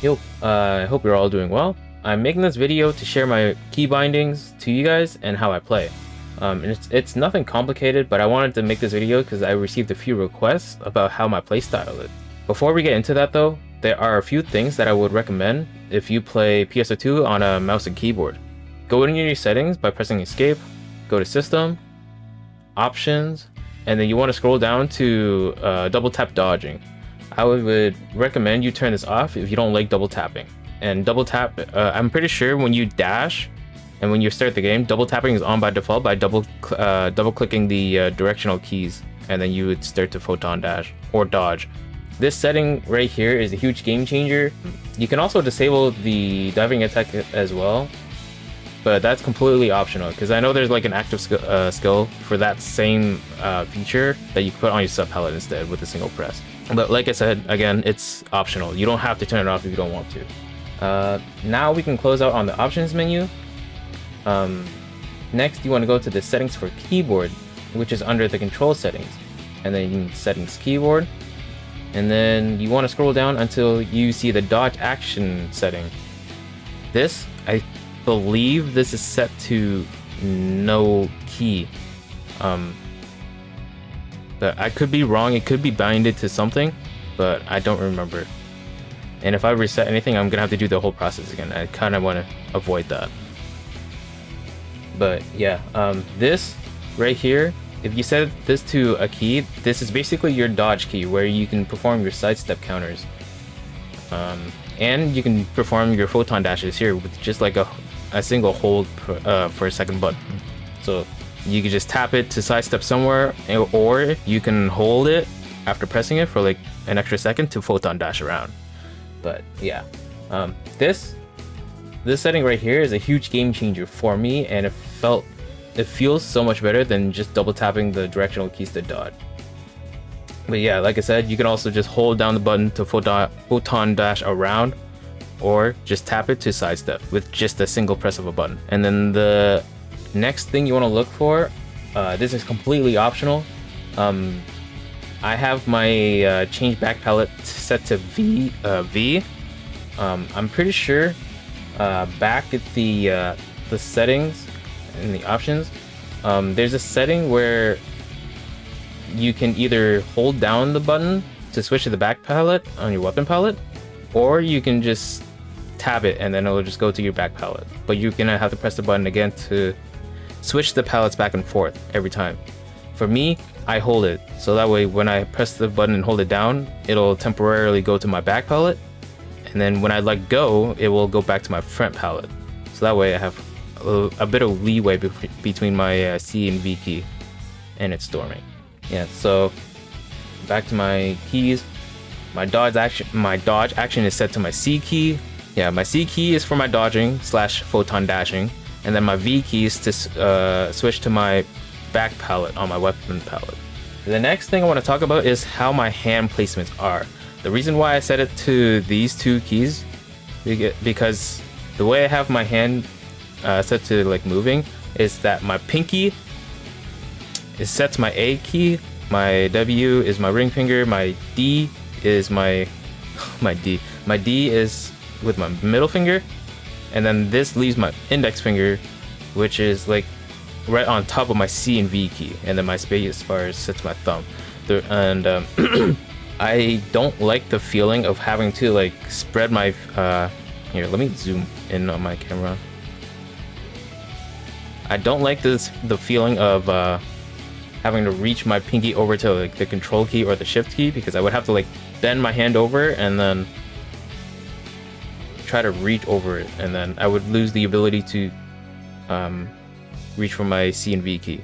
Yo, I hope you're all doing well. I'm making this video to share my key bindings to you guys and how I play. And it's nothing complicated, but I wanted to make this video because I received a few requests about how my playstyle is. Before we get into that though, there are a few things that I would recommend if you play PSO2 on a mouse and keyboard. Go into your settings by pressing escape, go to system, options, and then you want to scroll down to double tap dodging. I would recommend you turn this off if you don't like double tapping. And double tap, I'm pretty sure when you dash and when you start the game, double tapping is on by default by double clicking the directional keys, and then you would start to photon dash or dodge. This setting right here is a huge game changer. You can also disable the diving attack as well, but that's completely optional because I know there's like an active skill for that same feature that you can put on your sub palette instead with a single press. But like I said, again, it's optional. You don't have to turn it off if you don't want to. Now we can close out on the options menu. Next, you want to go to the settings for keyboard, which is under the control settings, and then settings keyboard. And then you want to scroll down until you see the dodge action setting. This, I believe this is set to no key. But I could be wrong, it could be binded to something, but I don't remember. And if I reset anything, I'm gonna have to do the whole process again. I kind of want to avoid that. But yeah, this right here, if you set this to a key, this is basically your dodge key where you can perform your sidestep counters. And you can perform your photon dashes here with just like a single hold for a second button. So you can just tap it to sidestep somewhere, or you can hold it after pressing it for like an extra second to photon dash around. But yeah, this setting right here is a huge game changer for me, and it feels so much better than just double tapping the directional keys to dodge. But yeah, like I said, you can also just hold down the button to photon dash around, or just tap it to sidestep with just a single press of a button. And then the next thing you want to look for, this is completely optional. I have my change back palette set to V. I'm pretty sure back at the settings in the options, there's a setting where you can either hold down the button to switch to the back palette on your weapon palette, or you can just tap it and then it'll just go to your back palette. But you're gonna have to press the button again to switch the palettes back and forth every time. For me, I hold it, so that way when I press the button and hold it down, it'll temporarily go to my back palette, and then when I let go, it will go back to my front palette. So that way I have a bit of leeway between my C and V key and its storming. Yeah, so back to my keys. My dodge action is set to my C key. Yeah, my C key is for my dodging / photon dashing. And then my V key is to switch to my back palette on my weapon palette. The next thing I want to talk about is how my hand placements are. The reason why I set it to these two keys, because the way I have my hand set to like moving is that my pinky is set to my A key, my W is my ring finger, my D is my D is with my middle finger. And then this leaves my index finger, which is like right on top of my C and V key, and then my space bar is set to my thumb. I don't like the feeling of having to like spread my here, let me zoom in on my camera. I don't like the feeling of having to reach my pinky over to like the control key or the shift key, because I would have to like bend my hand over and then try to reach over it, and then I would lose the ability to reach for my C and V key.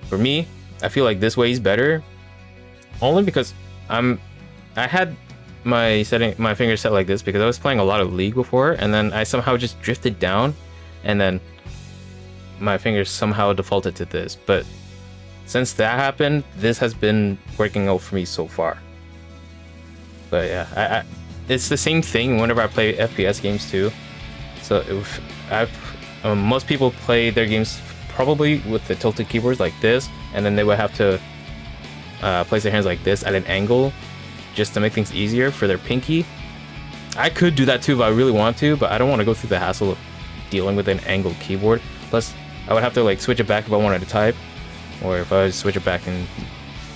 For me, I feel like this way is better, only because I had my finger set like this because I was playing a lot of League before, and then I somehow just drifted down, and then my fingers somehow defaulted to this. But since that happened, this has been working out for me so far. But yeah, it's the same thing whenever I play FPS games too. So if most people play their games probably with the tilted keyboards like this, and then they would have to place their hands like this at an angle just to make things easier for their pinky. I could do that too if I really want to, but I don't want to go through the hassle of dealing with an angled keyboard. Plus, I would have to like switch it back if I wanted to type, or if I switch it back in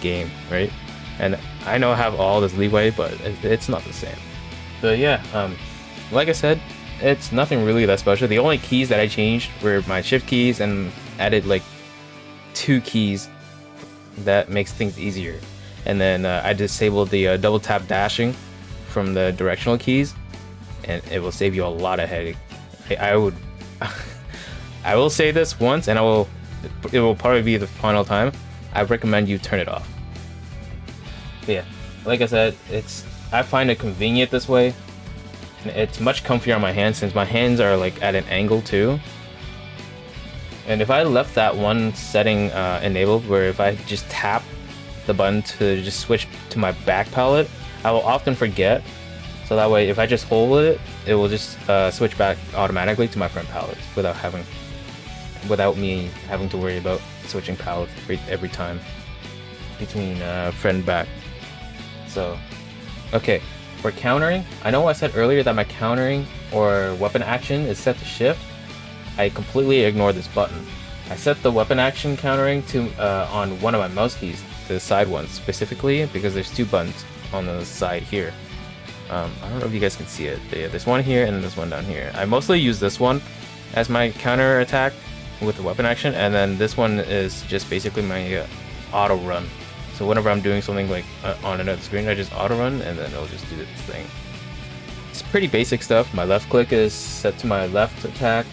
game, right? And I know I have all this leeway, but it's not the same. But yeah, like I said, it's nothing really that special. The only keys that I changed were my shift keys and added like 2 keys that makes things easier. And then I disabled the double tap dashing from the directional keys, and it will save you a lot of headache. I will say this once, and it will probably be the final time. I recommend you turn it off. But yeah, like I said, I find it convenient this way, and it's much comfier on my hands since my hands are like at an angle too. And if I left that one setting enabled, where if I just tap the button to just switch to my back palette, I will often forget. So that way, if I just hold it, it will just switch back automatically to my front palette without me having to worry about switching palettes every time between front and back. So, okay, for countering, I know I said earlier that my countering or weapon action is set to shift. I completely ignored this button. I set the weapon action countering to on one of my mouse keys, the side ones specifically, because there's 2 buttons on the side here. I don't know if you guys can see it. Yeah, there's one here and there's one down here. I mostly use this one as my counter attack with the weapon action, and then this one is just basically my auto run. So whenever I'm doing something like on another screen, I just auto run and then it'll just do this thing. It's pretty basic stuff. My left click is set to my left attack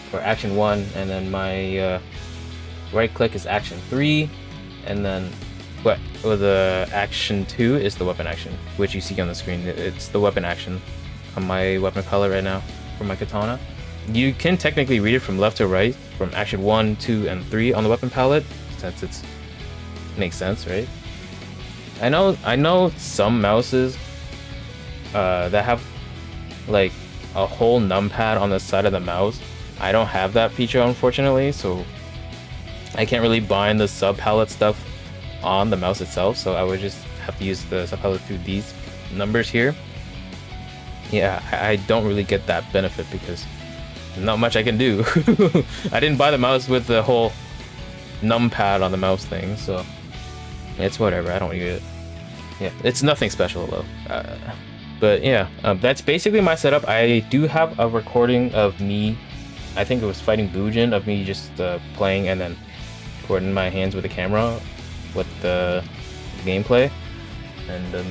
for action 1, and then my right click is action 3, and then the action 2 is the weapon action, which you see on the screen. It's the weapon action on my weapon palette right now for my katana. You can technically read it from left to right, from action 1, 2, and 3 on the weapon palette, since it makes sense, right? I know some mouses that have like a whole numpad on the side of the mouse. I don't have that feature, unfortunately, so I can't really bind the sub palette stuff on the mouse itself, so I would just have to use the sub palette through these numbers here. Yeah, I don't really get that benefit because not much I can do. I didn't buy the mouse with the whole numpad on the mouse thing, so it's whatever. I don't use it. Yeah, it's nothing special though. But yeah, that's basically my setup. I do have a recording of me, I think it was fighting Bujin, of me just playing and then recording my hands with the camera with the gameplay, and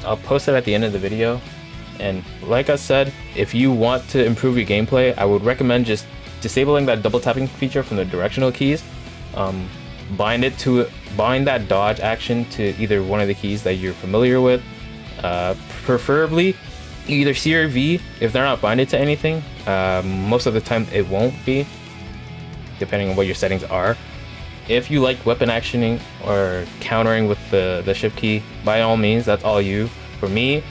I'll post it at the end of the video. And like I said, if you want to improve your gameplay, I would recommend just disabling that double tapping feature from the directional keys. Bind that dodge action to either one of the keys that you're familiar with, preferably either C or V if they're not binded to anything. Most of the time it won't be, depending on what your settings are. If you like weapon actioning or countering with the shift key, by all means, that's all you. For me,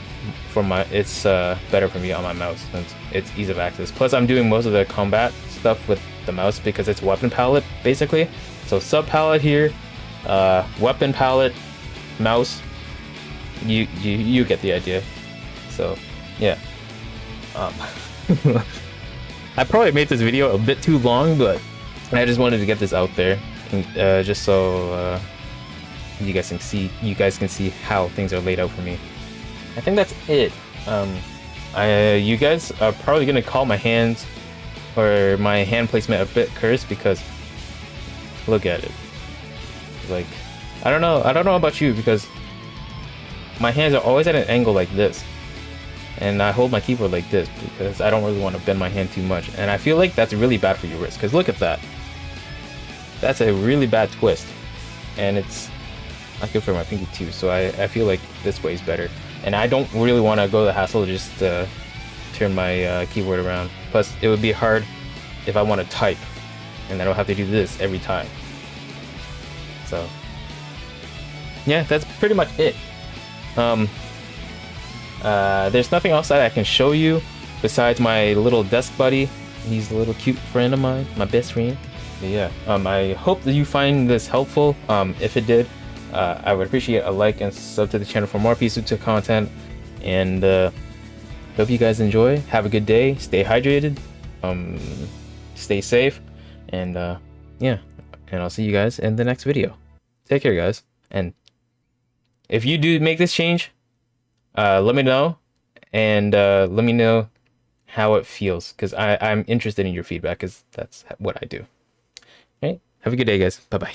it's better for me on my mouse since it's ease of access. Plus, I'm doing most of the combat stuff with the mouse because it's weapon palette basically. So sub palette here, weapon palette, mouse. You get the idea. So yeah. I probably made this video a bit too long, but I just wanted to get this out there. Just so you guys can see how things are laid out for me. I think that's it. You guys are probably gonna call my hands or my hand placement a bit cursed because look at it. Like, I don't know about you, because my hands are always at an angle like this, and I hold my keyboard like this because I don't really want to bend my hand too much, and I feel like that's really bad for your wrist. Because look at that. That's a really bad twist, and it's not good for my pinky too. So I feel like this way is better, and I don't really want to go the hassle to just turn my keyboard around. Plus, it would be hard if I want to type, and I don't have to do this every time. So yeah, that's pretty much it. There's nothing else that I can show you besides my little desk buddy. He's a little cute friend of mine, my best friend. But yeah, I hope that you find this helpful. If it did, I would appreciate a like and sub to the channel for more PSO2 content. And Hope you guys enjoy. Have a good day. Stay hydrated. Stay safe. And yeah. And I'll see you guys in the next video. Take care, guys. And if you do make this change, let me know. And let me know how it feels, because I'm interested in your feedback, because that's what I do. All right. Have a good day, guys. Bye-bye.